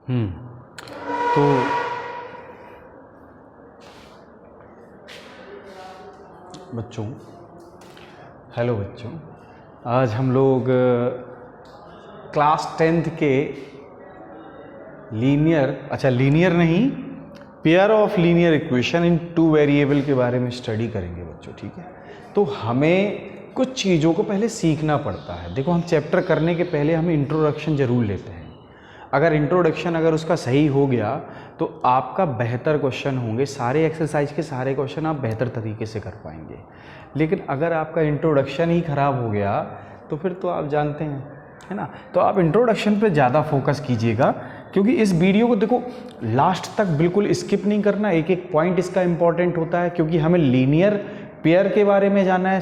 तो बच्चों, हेलो बच्चों, आज हम लोग क्लास 10th के लीनियर नहीं, pair of linear equation in 2 variable के बारे में स्टडी करेंगे बच्चों। ठीक है, तो हमें कुछ चीज़ों को पहले सीखना पड़ता है। देखो, हम चैप्टर करने के पहले हम इंट्रोडक्शन ज़रूर लेते हैं। अगर इंट्रोडक्शन उसका सही हो गया तो आपका बेहतर क्वेश्चन होंगे, सारे एक्सरसाइज के सारे क्वेश्चन आप बेहतर तरीके से कर पाएंगे। लेकिन अगर आपका इंट्रोडक्शन ही ख़राब हो गया तो फिर तो आप जानते हैं, है ना। तो आप इंट्रोडक्शन पे ज़्यादा फोकस कीजिएगा, क्योंकि इस वीडियो को देखो लास्ट तक बिल्कुल स्किप नहीं करना। एक एक पॉइंट इसका इंपॉर्टेंट होता है, क्योंकि हमें लीनियर पेयर के बारे में जानना है,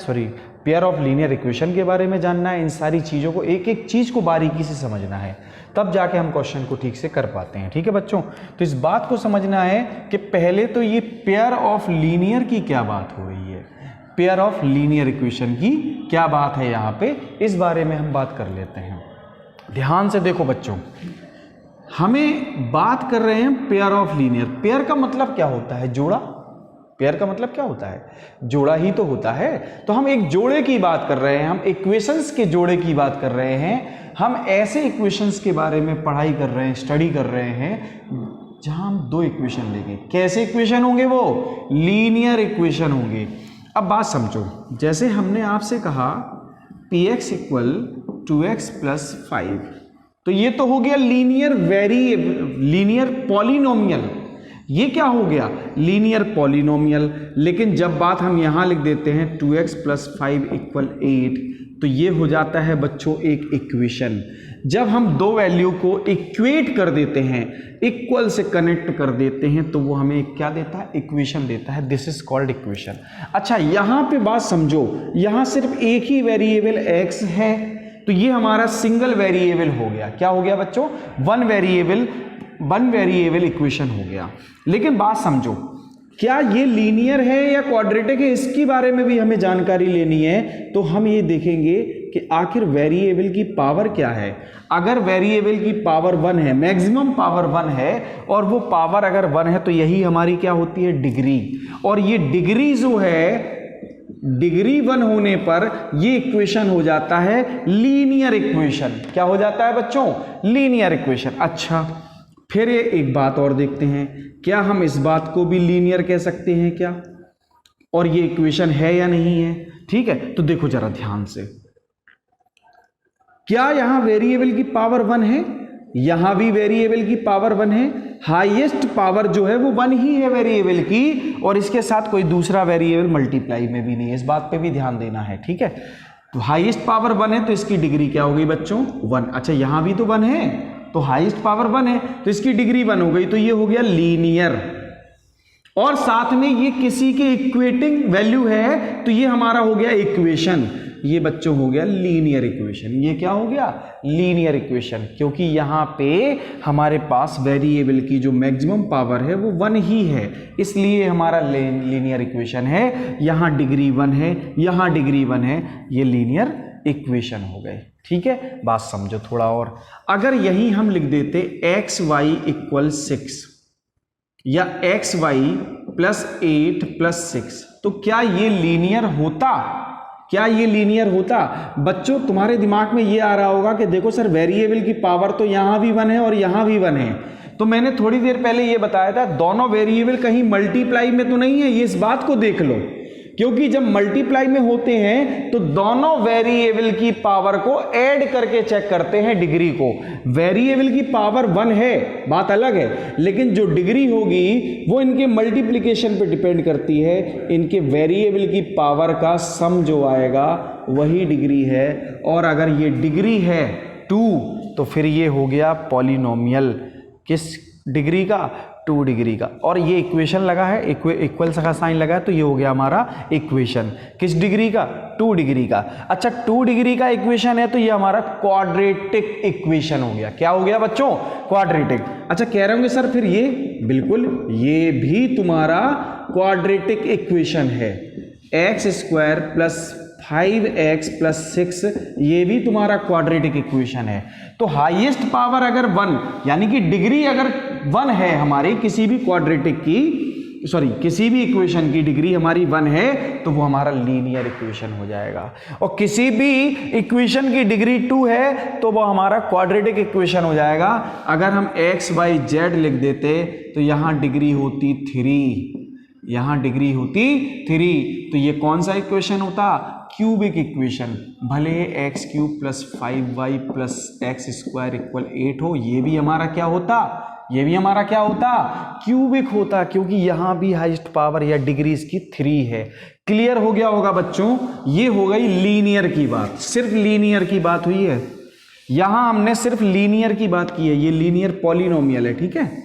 पेयर ऑफ लीनियर इक्वेशन के बारे में जानना है। इन सारी चीज़ों को, एक एक चीज़ को बारीकी से समझना है, तब जाके हम क्वेश्चन को ठीक से कर पाते हैं। ठीक है बच्चों, तो इस बात को समझना है कि पहले तो ये पेयर ऑफ लीनियर की क्या बात हो रही है, पेयर ऑफ लीनियर इक्वेशन की क्या बात है यहाँ पे, इस बारे में हम बात कर लेते हैं। ध्यान से देखो बच्चों, हमें बात कर रहे हैं पेयर ऑफ लीनियर। पेयर का मतलब क्या होता है? जोड़ा। पेयर का मतलब क्या होता है? जोड़ा ही तो होता है। तो हम एक जोड़े की बात कर रहे हैं, हम इक्वेशंस के जोड़े की बात कर रहे हैं। हम ऐसे इक्वेशंस के बारे में पढ़ाई कर रहे हैं, स्टडी कर रहे हैं, जहां हम 2 इक्वेशन लेंगे। कैसे इक्वेशन होंगे वो? लीनियर इक्वेशन होंगे। अब बात समझो, जैसे हमने आपसे कहा px इक्वल 2x प्लस 5, तो ये तो हो गया लीनियर पॉलिनोमियल। ये क्या हो गया? Linear polynomial. लेकिन जब बात हम यहां लिख देते हैं 2x प्लस 5 इक्वल 8, तो ये हो जाता है बच्चों एक इक्वेशन। जब हम 2 वैल्यू को इक्वेट कर देते हैं, इक्वल से कनेक्ट कर देते हैं, तो वो हमें क्या देता है? इक्वेशन देता है। This is called equation. अच्छा, यहां पे बात समझो, यहां सिर्फ एक ही वेरिएबल x है, तो ये हमारा सिंगल वेरिएबल हो गया। क्या हो गया बच्चों? वन वेरिएबल इक्वेशन हो गया। लेकिन बात समझो, क्या ये लीनियर है या क्वाड्रेटिक है, इसके बारे में भी हमें जानकारी लेनी है। तो हम ये देखेंगे कि आखिर वेरिएबल की पावर क्या है। अगर वेरिएबल की पावर 1 है, मैक्सिमम पावर 1 है, और वो पावर अगर 1 है, तो यही हमारी क्या होती है? डिग्री। और ये डिग्री जो है, डिग्री 1 होने पर ये इक्वेशन हो जाता है लीनियर इक्वेशन। क्या हो जाता है बच्चों? Linear equation. अच्छा, फिर ये एक बात और देखते हैं, क्या हम इस बात को भी लीनियर कह सकते हैं क्या? और ये इक्वेशन है या नहीं है? ठीक है, तो देखो जरा ध्यान से, क्या यहां वेरिएबल की पावर 1 है? यहां भी वेरिएबल की पावर 1 है। हाईएस्ट पावर जो है वो 1 ही है वेरिएबल की, और इसके साथ कोई दूसरा वेरिएबल मल्टीप्लाई में भी नहीं है। इस बात पे भी ध्यान देना है। ठीक है, तो हाईएस्ट पावर 1 है, तो इसकी डिग्री क्या हो गई बच्चों? 1। अच्छा, यहां भी तो 1 है, तो हाईएस्ट पावर 1 है, तो इसकी डिग्री 1 हो गई, तो ये हो गया लीनियर। और साथ में ये किसी के इक्वेटिंग वैल्यू है, तो ये हमारा हो गया इक्वेशन। ये बच्चों हो गया लीनियर इक्वेशन। ये क्या हो गया? लीनियर इक्वेशन, क्योंकि यहां पे हमारे पास वेरिएबल की जो मैक्सिमम पावर है वो 1 ही है, इसलिए हमारा लीनियर इक्वेशन है। यहां डिग्री 1 है, यहां डिग्री 1 है, ये लीनियर इक्वेशन हो गए। ठीक है, बात समझो थोड़ा और। अगर यही हम लिख देते xy इक्वल 6 या xy प्लस 8 प्लस 6, तो क्या ये लीनियर होता? क्या ये लीनियर होता? बच्चों, तुम्हारे दिमाग में ये आ रहा होगा कि देखो सर, वेरिएबल की पावर तो यहां भी 1 है और यहां भी 1 है। तो मैंने थोड़ी देर पहले ये बताया था, दोनों वेरिएबल कहीं मल्टीप्लाई में तो नहीं है। ये इस बात को देख लो, क्योंकि जब मल्टीप्लाई में होते हैं तो दोनों वेरिएबल की पावर को ऐड करके चेक करते हैं डिग्री को। वेरिएबल की पावर 1 है, बात अलग है, लेकिन जो डिग्री होगी वो इनके मल्टीप्लिकेशन पे डिपेंड करती है। इनके वेरिएबल की पावर का सम जो आएगा वही डिग्री है। और अगर ये डिग्री है 2, तो फिर ये हो गया पॉलिनोमियल। किस डिग्री का? 2 डिग्री का। और ये इक्वेशन लगा है, इक्वल का साइन लगा है, तो ये हो गया हमारा इक्वेशन। किस डिग्री का? 2 डिग्री का। अच्छा, 2 डिग्री का इक्वेशन है, तो ये हमारा क्वाड्रेटिक इक्वेशन हो गया। क्या हो गया बच्चों? क्वाड्रेटिक। अच्छा, कह रहे होंगे सर फिर ये, बिल्कुल, ये भी तुम्हारा क्वाड्रेटिक इक्वेशन है। x² प्लस 5x प्लस 6 ये भी तुम्हारा क्वाड्रेटिक इक्वेशन है। तो हाईएस्ट पावर अगर 1 यानी कि डिग्री अगर 1 है हमारी किसी भी क्वाड्रेटिक की, सॉरी किसी भी इक्वेशन की डिग्री हमारी 1 है तो वो हमारा लीनियर इक्वेशन हो जाएगा। और किसी भी इक्वेशन की डिग्री 2 है तो वो हमारा क्वाड्रेटिक इक्वेशन हो जाएगा। अगर हम x y z लिख देते तो यहाँ डिग्री होती 3, यहाँ डिग्री होती 3, तो ये कौन सा इक्वेशन होता? Cubic equation. भले x cube plus 5y plus x square equal 8 हो, ये भी हमारा क्या होता? ये भी हमारा क्या होता? क्यूबिक होता, क्योंकि यहां भी हाईएस्ट पावर या डिग्री इसकी 3 है। क्लियर हो गया होगा बच्चों? ये हो गई लीनियर की बात, सिर्फ लीनियर की बात हुई है। यहां हमने सिर्फ लीनियर की बात की है, ये लीनियर पॉलिनोमियल है, ठीक है।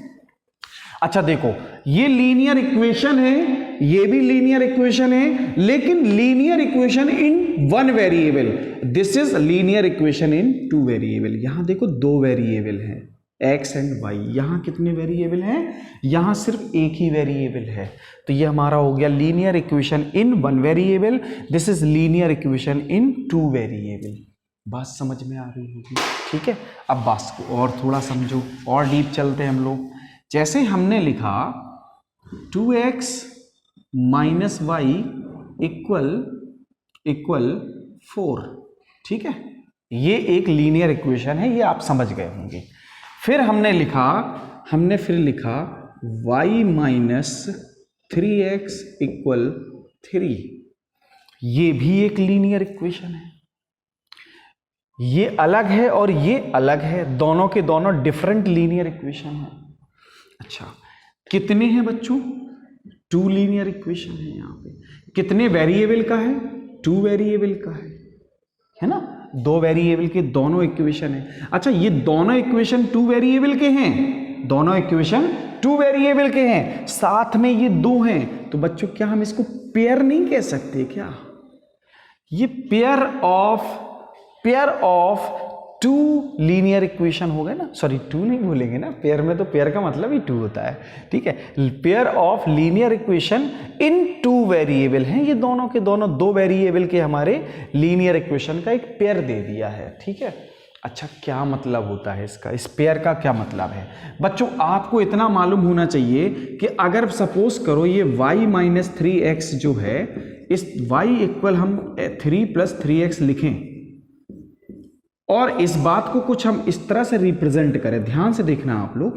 अच्छा देखो, ये लीनियर इक्वेशन है, ये भी लीनियर इक्वेशन है, लेकिन linear equation in 1 variable. This is linear equation in 2 variable. यहां देखो 2 वेरिएबल हैं, x एंड y। यहां कितने वेरिएबल हैं? यहां सिर्फ एक ही वेरिएबल है। तो ये हमारा हो गया linear equation in 1 variable. This is linear equation in 2 variable. बात समझ में आ रही होगी, ठीक है। अब बात को और थोड़ा समझो, और डीप चलते हैं हम लोग। जैसे हमने लिखा 2x माइनस वाई इक्वल 4, ठीक है, ये एक लीनियर इक्वेशन है, ये आप समझ गए होंगे। फिर हमने लिखा y माइनस 3x इक्वल 3, ये भी एक लीनियर इक्वेशन है। ये अलग है और ये अलग है, दोनों के दोनों डिफरेंट लीनियर इक्वेशन है। अच्छा, कितने हैं बच्चों? 2 लीनियर इक्वेशन है। यहाँ पे कितने वेरिएबल का है? 2 वेरिएबल का है ना। 2 वेरिएबल के दोनों इक्वेशन है। अच्छा, ये दोनों इक्वेशन 2 वेरिएबल के हैं, दोनों इक्वेशन 2 वेरिएबल के हैं, साथ में ये 2 हैं। तो बच्चों क्या हम इसको पेयर नहीं कह सकते क्या? ये पेयर ऑफ 2 लीनियर इक्वेशन हो गए ना। सॉरी 2 नहीं बोलेंगे ना, पेयर में तो पेयर का मतलब ही 2 होता है, ठीक है। Pair of linear equation in 2 variable हैं, ये दोनों के दोनों 2 वेरिएबल के हमारे लीनियर इक्वेशन का एक पेयर दे दिया है, ठीक है। अच्छा, क्या मतलब होता है इसका? इस पेयर का क्या मतलब है बच्चों? आपको इतना मालूम होना चाहिए कि अगर सपोज करो ये y माइनस 3x जो है, इस y इक्वल हम 3 प्लस 3x लिखें और इस बात को कुछ हम इस तरह से रिप्रेजेंट करें, ध्यान से देखना आप लोग,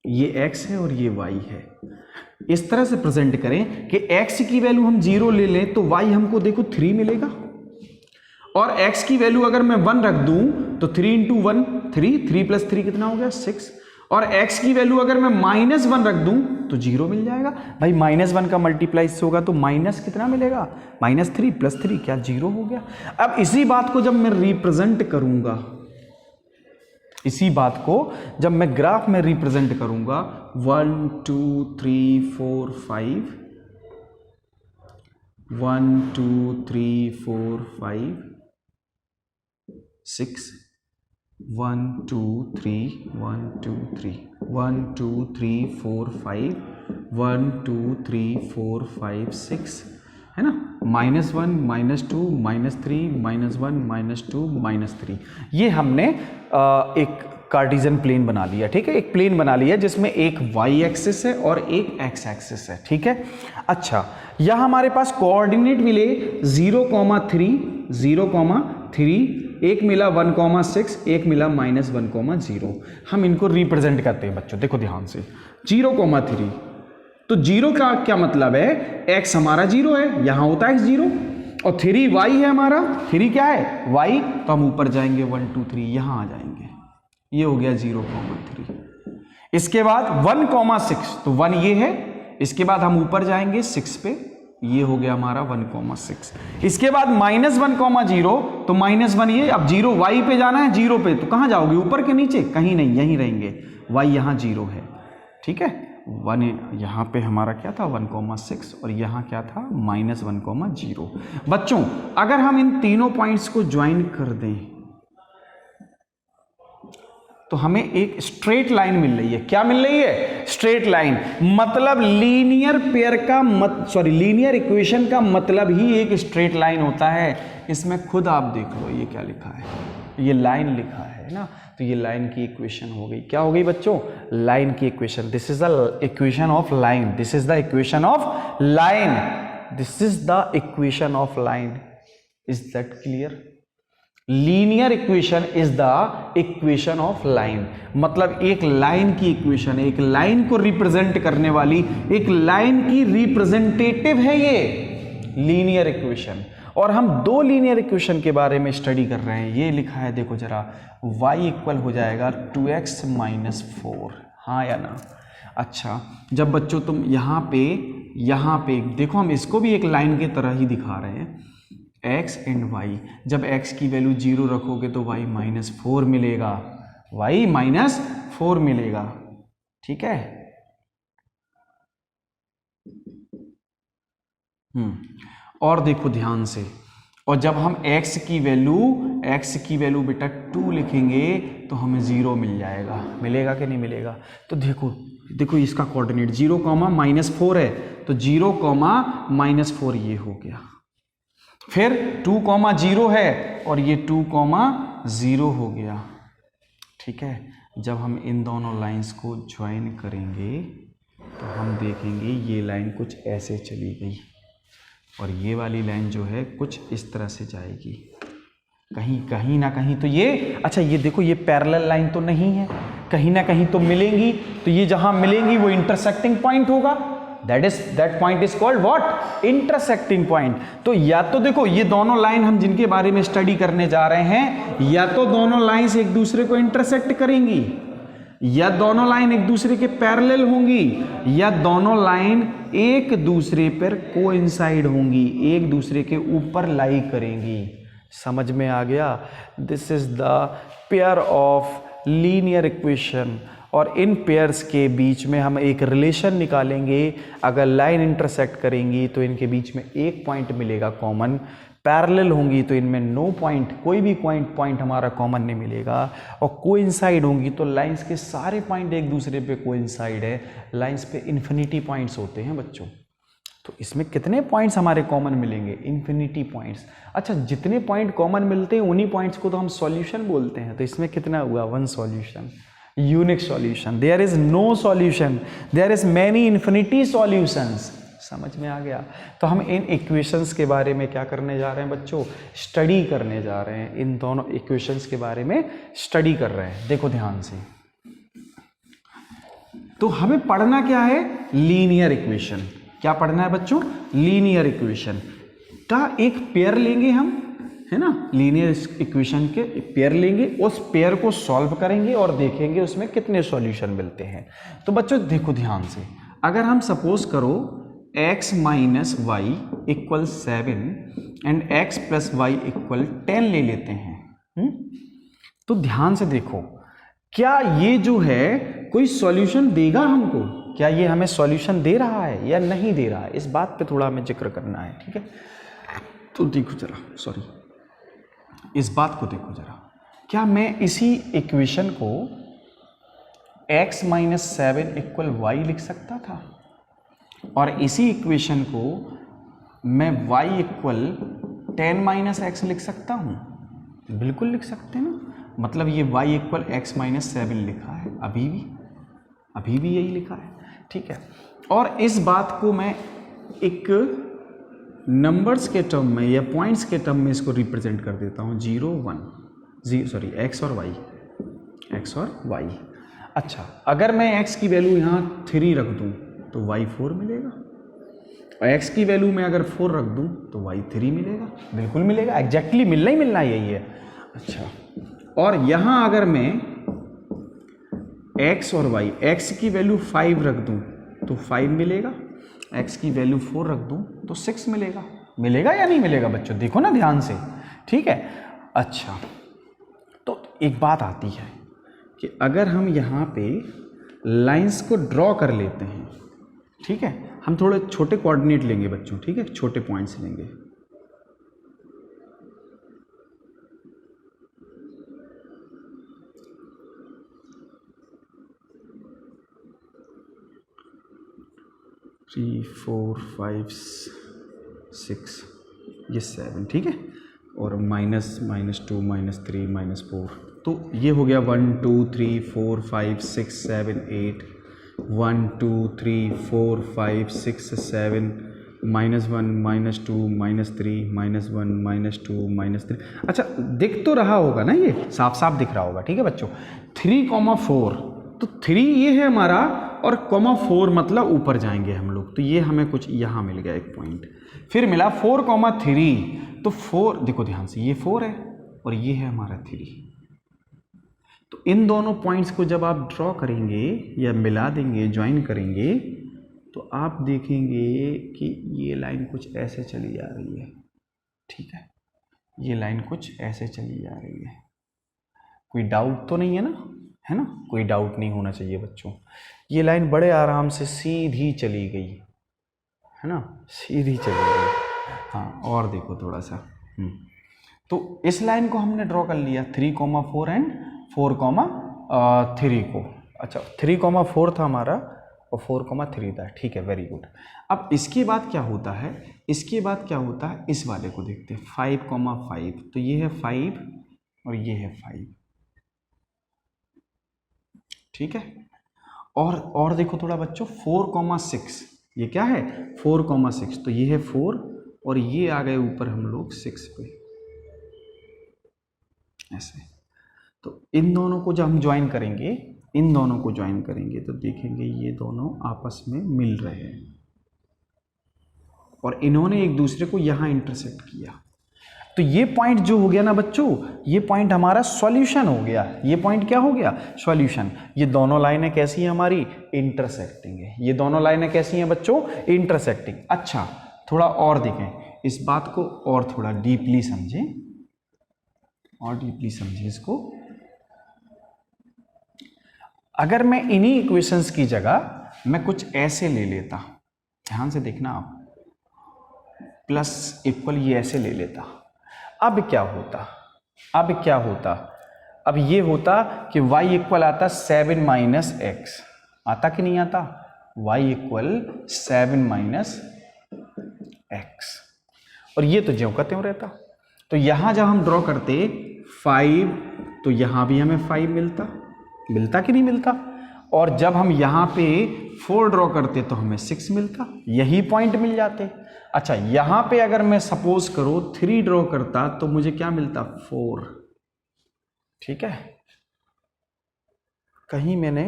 ये x है और ये y है, इस तरह से प्रेजेंट करें कि x की वैल्यू हम 0 ले लें तो y हमको देखो 3 मिलेगा, और x की वैल्यू अगर मैं 1 रख दूं तो 3 इंटू 1 3 प्लस 3 कितना हो गया 6, और x की वैल्यू अगर मैं -1 रख दूं तो 0 मिल जाएगा। भाई -1 का मल्टीप्लाई से होगा तो माइनस कितना मिलेगा? -3 प्लस 3 क्या 0 हो गया। अब इसी बात को जब मैं रिप्रेजेंट करूंगा, इसी बात को जब मैं ग्राफ में रिप्रेजेंट करूंगा 1 2 3 4 5 1 2 3 4 5 6 1 2 3 1 2 3 1 2 3 4 5 1 2 3 4 5 6 है ना, -1 -2 -3 -1 -2 -3। ये हमने एक कार्टेशियन प्लेन बना लिया, ठीक है, एक प्लेन बना लिया जिसमें एक y एक्सिस है और एक x एक्सिस है, ठीक है। अच्छा, यहाँ हमारे पास कोऑर्डिनेट मिले 0,3 एक मिला 1,6, एक मिला -1,0। हम इनको रिप्रेजेंट करते हैं बच्चों, देखो ध्यान से, 0,3 तो 0 का क्या मतलब है? x हमारा 0 है, यहां होता है x 0, और 3 y है हमारा, 3 क्या है? y, तो हम ऊपर जाएंगे 1 2 3 यहां आ जाएंगे, ये हो गया 0,3। इसके बाद 1,6 तो 1 ये है, इसके बाद हम ऊपर जाएंगे 6 पे, ये हो गया हमारा 1,6। इसके बाद -1,0 तो -1 ये, अब 0 y पे जाना है, 0 पे तो कहां जाओगे? ऊपर के नीचे? कहीं नहीं, यहीं रहेंगे, y यहां 0 है, ठीक है। 1 यहाँ पे हमारा क्या था 1,6 और यहाँ क्या था -1,0। बच्चों अगर हम इन तीनों पॉइंट्स को ज्वाइन कर दें तो हमें एक स्ट्रेट लाइन मिल रही है। क्या मिल रही है? Straight line. मतलब लीनियर पेयर का लीनियर इक्वेशन का मतलब ही एक स्ट्रेट लाइन होता है। इसमें खुद आप देख लो ये क्या लिखा है, ये लाइन लिखा है ना, तो ये लाइन की इक्वेशन हो गई। क्या हो गई बच्चों? लाइन की equation. This is the equation of line, this is the equation of line, this is the equation of line. Is that clear? Linear equation is the equation of line. मतलब एक line की equation है, एक line को represent करने वाली, एक line की रिप्रेजेंटेटिव है ये लीनियर इक्वेशन। और हम दो लीनियर इक्वेशन के बारे में स्टडी कर रहे हैं। ये लिखा है देखो जरा, y इक्वल हो जाएगा 2x - 4, हाँ या ना? अच्छा, जब बच्चों तुम यहाँ पे देखो, हम इसको भी एक लाइन की तरह ही दिखा रहे हैं, x एंड y। जब x की वैल्यू 0 रखोगे तो y -4 मिलेगा, y -4 मिलेगा, ठीक है। और देखो ध्यान से, और जब हम x की वैल्यू बेटा 2 लिखेंगे तो हमें 0 मिल जाएगा। मिलेगा कि नहीं मिलेगा? तो देखो इसका कोऑर्डिनेट 0, -4 है, तो 0, -4 ये हो गया। फिर 2, 0 है और ये 2, 0 हो गया, ठीक है। जब हम इन दोनों लाइंस को ज्वाइन करेंगे तो हम देखेंगे ये लाइन कुछ ऐसे चली गई और ये वाली लाइन जो है कुछ इस तरह से जाएगी, कहीं ना कहीं तो ये, अच्छा ये देखो ये पैरेलल लाइन तो नहीं है, कहीं ना कहीं तो मिलेंगी, तो ये जहां मिलेंगी वो इंटरसेक्टिंग पॉइंट होगा। That point is called what? Intersecting point. तो या तो देखो ये दोनों लाइन हम जिनके बारे में स्टडी करने जा रहे हैं, या तो दोनों लाइंस एक दूसरे को इंटरसेक्ट करेंगी, या दोनों लाइन एक दूसरे के पैरेलल होंगी, या दोनों लाइन एक दूसरे पर कोइंसाइड होंगी, एक दूसरे के ऊपर लाई करेंगी। समझ में आ गया? This is the pair of linear equation. और इन पेयर्स के बीच में हम एक रिलेशन निकालेंगे। अगर लाइन इंटरसेक्ट करेंगी तो इनके बीच में एक पॉइंट मिलेगा कॉमन, पैरेलल होंगी तो इनमें नो पॉइंट, कोई भी पॉइंट हमारा कॉमन नहीं मिलेगा, और कोइंसाइड होंगी तो लाइंस के सारे पॉइंट एक दूसरे पे कोइंसाइड है। लाइंस पे इन्फिनिटी पॉइंट्स होते हैं बच्चों, तो इसमें कितने पॉइंट्स हमारे कॉमन मिलेंगे? Infinity points. अच्छा, जितने पॉइंट कॉमन मिलते हैं उन्हीं पॉइंट्स को तो हम सॉल्यूशन बोलते हैं। तो इसमें कितना हुआ? 1 solution, unique solution. There is no solution, there is many infinity solutions. समझ में आ गया? तो हम इन इक्वेशंस के बारे में क्या करने जा रहे हैं बच्चों? स्टडी करने जा रहे हैं। इन दोनों इक्वेशंस के बारे में स्टडी कर रहे हैं। देखो ध्यान से, तो हमें पढ़ना क्या है? Linear equation. क्या पढ़ना है बच्चों? लीनियर इक्वेशन का एक पेयर लेंगे हम, है ना, लीनियर इक्वेशन के पेयर लेंगे, उस पेयर को सॉल्व करेंगे और देखेंगे उसमें कितने सॉल्यूशन मिलते हैं। तो बच्चों देखो ध्यान से, अगर हम सपोज करो x - y = 7 and x + y = 10 ले लेते हैं, तो ध्यान से देखो, क्या ये जो है कोई सॉल्यूशन देगा हमको? क्या ये हमें सॉल्यूशन दे रहा है या नहीं दे रहा है? इस बात पे थोड़ा हमें जिक्र करना है, ठीक है। तो देखो जरा, सॉरी, इस बात को देखो जरा, क्या मैं इसी इक्वेशन को x - 7 = y लिख सकता था, और इसी इक्वेशन को मैं y = 10 - x लिख सकता हूं? बिल्कुल लिख सकते हैं ना। मतलब ये y = x - 7 लिखा है, अभी भी यही लिखा है, ठीक है। और इस बात को मैं एक नंबर्स के टर्म में या पॉइंट्स के टर्म में इसको रिप्रेजेंट कर देता हूँ, 0, 1, x और y। अच्छा, अगर मैं x की वैल्यू यहाँ 3 रख दूँ तो y 4 मिलेगा, और x की वैल्यू में अगर 4 रख दूँ तो y 3 मिलेगा। बिल्कुल मिलेगा, एग्जैक्टली मिलना ही मिलना यही है। अच्छा, और यहाँ अगर मैं x और y, x की वैल्यू 5 रख दूँ तो 5 मिलेगा, x की वैल्यू 4 रख दूँ तो 6 मिलेगा। मिलेगा या नहीं मिलेगा बच्चों? देखो ना ध्यान से, ठीक है। अच्छा, तो एक बात आती है कि अगर हम यहाँ पे लाइंस को ड्रॉ कर लेते हैं, ठीक है, हम थोड़े छोटे कोऑर्डिनेट लेंगे बच्चों, ठीक है, छोटे पॉइंट्स लेंगे। 3 4 5 6 ये 7, ठीक है, और माइनस -2 -3 -4, तो ये हो गया 1 2 3 4 5 6 7 8, 1 2 3 4 5 6 7, -1 -2 -3 -1 -2 -3। अच्छा दिख तो रहा होगा ना, ये साफ साफ दिख रहा होगा, ठीक है बच्चों। 3,4, तो 3 ये है हमारा, और ,4 मतलब ऊपर जाएंगे हम लोग, तो ये हमें कुछ यहाँ मिल गया एक पॉइंट। फिर मिला 4,3, तो 4 देखो ध्यान से, ये 4 है और ये है हमारा 3। तो इन दोनों पॉइंट्स को जब आप ड्रॉ करेंगे या मिला देंगे, ज्वाइन करेंगे, तो आप देखेंगे कि ये लाइन कुछ ऐसे चली जा रही है, ठीक है, ये लाइन कुछ ऐसे चली जा रही है। कोई डाउट तो नहीं है ना, है ना, कोई डाउट नहीं होना चाहिए बच्चों। ये लाइन बड़े आराम से सीधी चली गई, है ना, सीधी चली गई। हाँ, और देखो थोड़ा सा, तो इस लाइन को हमने ड्रॉ कर लिया 3,4 एंड 4,3 को। अच्छा 3,4 था हमारा और 4,3 था, ठीक है, वेरी गुड। अब इसके बाद क्या होता है, इसके बाद क्या होता है, इस वाले को देखते हैं, 5,5, तो ये है 5 और ये है 5, ठीक है। और देखो थोड़ा बच्चों, 4,6, ये क्या है 4,6, तो ये है 4 और ये आ गए ऊपर हम लोग 6 पे, ऐसे। तो इन दोनों को जब हम ज्वाइन करेंगे, इन दोनों को ज्वाइन करेंगे, तो देखेंगे ये दोनों आपस में मिल रहे हैं और इन्होंने एक दूसरे को यहाँ इंटरसेक्ट किया। तो ये पॉइंट जो हो गया ना बच्चों, ये पॉइंट हमारा सॉल्यूशन हो गया। ये पॉइंट क्या हो गया, सॉल्यूशन। ये दोनों लाइनें कैसी हैं हमारी, इंटरसेक्टिंग है। ये दोनों लाइनें कैसी हैं बच्चों, इंटरसेक्टिंग। अच्छा थोड़ा और देखें इस बात को, और थोड़ा डीपली समझें, और डीपली समझें इसको। अगर मैं इन्हीं इक्वेशंस की जगह मैं कुछ ऐसे ले लेता, ध्यान से देखना आप, प्लस इक्वल ये ऐसे ले लेता, अब क्या होता, अब क्या होता, अब ये होता कि y इक्वल आता 7 माइनस एक्स, आता कि नहीं आता, y इक्वल 7 माइनस एक्स, और ये तो ज्यों का त्यों रहता। तो यहां जब हम ड्रॉ करते 5, तो यहां भी हमें 5 मिलता कि नहीं मिलता, और जब हम यहाँ पे 4 ड्रॉ करते तो हमें 6 मिलता, यही पॉइंट मिल जाते। अच्छा यहाँ पे अगर मैं सपोज करो 3 ड्रॉ करता तो मुझे क्या मिलता, 4, ठीक है। कहीं मैंने,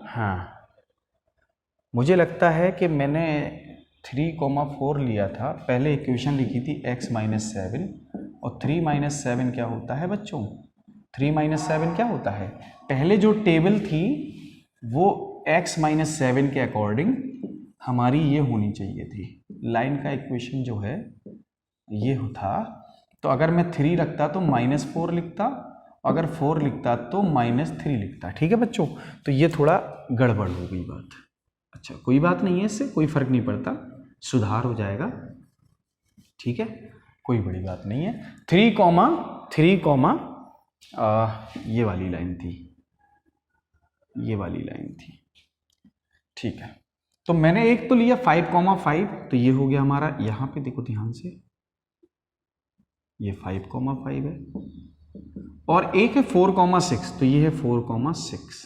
हाँ मुझे लगता है कि मैंने 3,4 लिया था, पहले इक्वेशन लिखी थी x माइनस 7, और 3 माइनस 7 क्या होता है बच्चों, 3 माइनस 7 क्या होता है, पहले जो टेबल थी वो x माइनस 7 के अकॉर्डिंग हमारी ये होनी चाहिए थी, लाइन का इक्वेशन जो है ये था। तो अगर मैं 3 रखता तो -4 लिखता, अगर 4 लिखता तो -3 लिखता, ठीक है बच्चों। तो ये थोड़ा गड़बड़ हो गई बात। अच्छा कोई बात नहीं है, इससे कोई फर्क नहीं पड़ता, सुधार हो जाएगा, ठीक है, कोई बड़ी बात नहीं है। 3, ये वाली लाइन थी, ये वाली लाइन थी, ठीक है। तो मैंने एक तो लिया 5,5, तो ये हो गया हमारा, यहां पे देखो ध्यान से, ये 5,5 है, और एक है 4,6, तो ये है 4,6,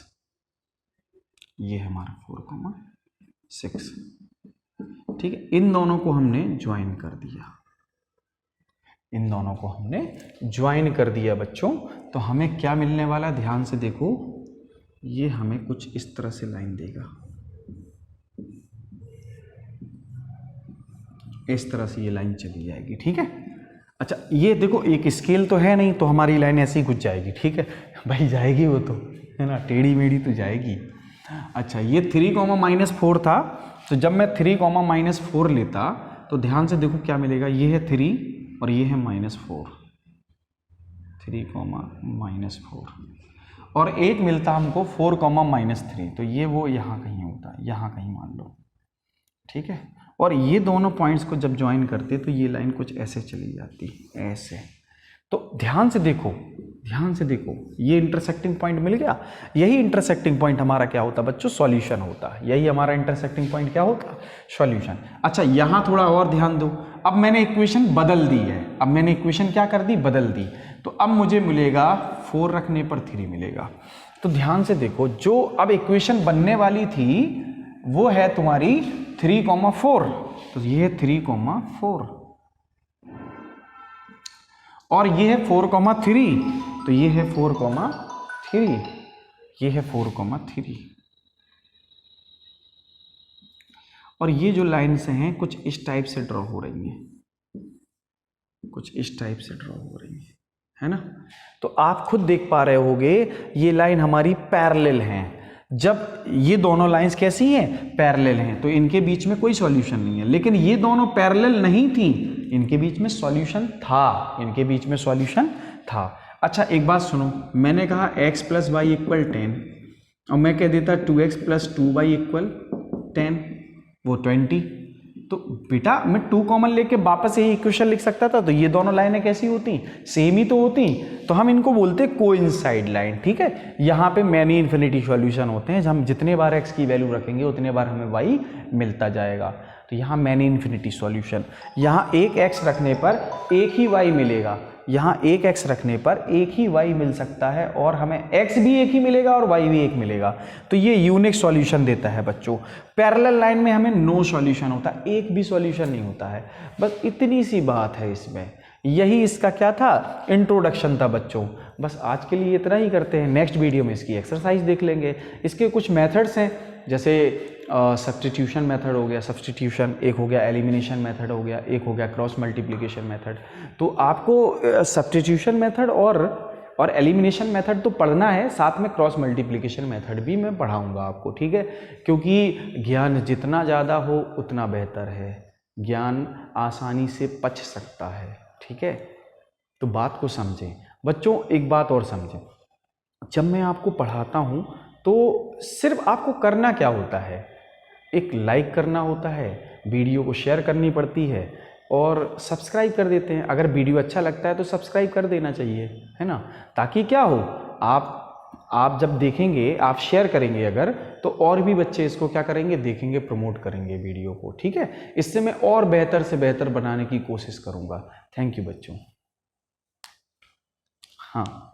ये है हमारा 4,6, ठीक है। इन दोनों को हमने ज्वाइन कर दिया, इन दोनों को हमने ज्वाइन कर दिया बच्चों। तो हमें क्या मिलने वाला, ध्यान से देखो, ये हमें कुछ इस तरह से लाइन देगा, इस तरह से ये लाइन चली जाएगी, ठीक है। अच्छा ये देखो एक स्केल तो है नहीं, तो हमारी लाइन ऐसे ही कुछ जाएगी, ठीक है भाई, जाएगी वो तो, है ना, टेढ़ी मेढ़ी तो जाएगी। अच्छा ये 3,-4 था, तो जब मैं 3,-4 लेता तो ध्यान से देखो क्या मिलेगा, ये है 3 और ये है -4, 3,-4, और एक मिलता हमको 4,-3, तो ये वो यहाँ कहीं होता है, यहाँ कहीं मान लो, ठीक है। और ये दोनों पॉइंट्स को जब ज्वाइन करते तो ये लाइन कुछ ऐसे चली जाती, ऐसे। तो ध्यान से देखो, ये इंटरसेक्टिंग पॉइंट मिल गया। यही इंटरसेक्टिंग पॉइंट हमारा क्या होता है बच्चों, सॉल्यूशन होता है। यही हमारा इंटरसेक्टिंग पॉइंट क्या होता है, सॉल्यूशन। अच्छा यहाँ थोड़ा और ध्यान दो, अब मैंने इक्वेशन बदल दी है, अब मैंने इक्वेशन क्या कर दी, बदल दी। तो अब मुझे मिलेगा 4 रखने पर 3 मिलेगा। तो ध्यान से देखो, जो अब इक्वेशन बनने वाली थी वो है तुम्हारी 3,4। तो ये है 3,4 और ये है 4,3। तो ये है 4,3, ये है 4,3। और ये जो लाइन्स हैं कुछ इस टाइप से ड्रॉ हो रही हैं, कुछ इस टाइप से ड्रॉ हो रही है ना। तो आप खुद देख पा रहे होगे ये लाइन हमारी पैरेलल हैं। जब ये दोनों लाइंस कैसी हैं, पैरेलल हैं, तो इनके बीच में कोई सॉल्यूशन नहीं है। लेकिन ये दोनों पैरेलल नहीं थी, इनके बीच में सॉल्यूशन था, इनके बीच में सॉल्यूशन था। अच्छा एक बात सुनो, मैंने कहा x + y = 10 और मैं कह देता 2x + 2y = 10, वो 20। तो बेटा मैं 2 कॉमन लेके वापस यही इक्वेशन लिख सकता था। तो ये दोनों लाइनें कैसी होती, सेम ही तो होती। तो हम इनको बोलते कोइंसाइड लाइन, ठीक है। यहाँ पे मैनी इन्फिनिटी सॉल्यूशन होते हैं, हम जितने बार x की वैल्यू रखेंगे उतने बार हमें y मिलता जाएगा। तो यहाँ मैनी इन्फिनिटी सॉल्यूशन, यहाँ एक x रखने पर एक ही y मिलेगा, यहाँ एक x रखने पर एक ही y मिल सकता है और हमें x भी एक ही मिलेगा और y भी एक मिलेगा। तो ये यूनिक सॉल्यूशन देता है बच्चों। पैरेलल लाइन में हमें नो सॉल्यूशन होता, एक भी सॉल्यूशन नहीं होता है। बस इतनी सी बात है इसमें, यही इसका क्या था, इंट्रोडक्शन था बच्चों। बस आज के लिए इतना ही करते हैं, नेक्स्ट वीडियो में इसकी एक्सरसाइज देख लेंगे। इसके कुछ मेथड्स हैं, जैसे सब्स्टिट्यूशन मेथड हो गया, सब्स्टिट्यूशन एक हो गया, एलिमिनेशन मेथड हो गया, एक हो गया क्रॉस मल्टीप्लिकेशन मेथड। तो आपको सब्स्टिट्यूशन मेथड और एलिमिनेशन मेथड तो पढ़ना है, साथ में क्रॉस मल्टीप्लिकेशन मेथड भी मैं पढ़ाऊंगा आपको, ठीक है। क्योंकि ज्ञान जितना ज़्यादा हो उतना बेहतर है, ज्ञान आसानी से पच सकता है, ठीक है। तो बात को समझें बच्चों। एक बात और समझें, जब मैं आपको पढ़ाता हूँ तो सिर्फ आपको करना क्या होता है, एक लाइक करना होता है, वीडियो को शेयर करनी पड़ती है और सब्सक्राइब कर देते हैं। अगर वीडियो अच्छा लगता है तो सब्सक्राइब कर देना चाहिए, है ना। ताकि क्या हो, आप जब देखेंगे, आप शेयर करेंगे अगर, तो और भी बच्चे इसको क्या करेंगे, देखेंगे, प्रमोट करेंगे वीडियो को, ठीक है। इससे मैं और बेहतर से बेहतर बनाने की कोशिश करूँगा। थैंक यू बच्चों। हाँ।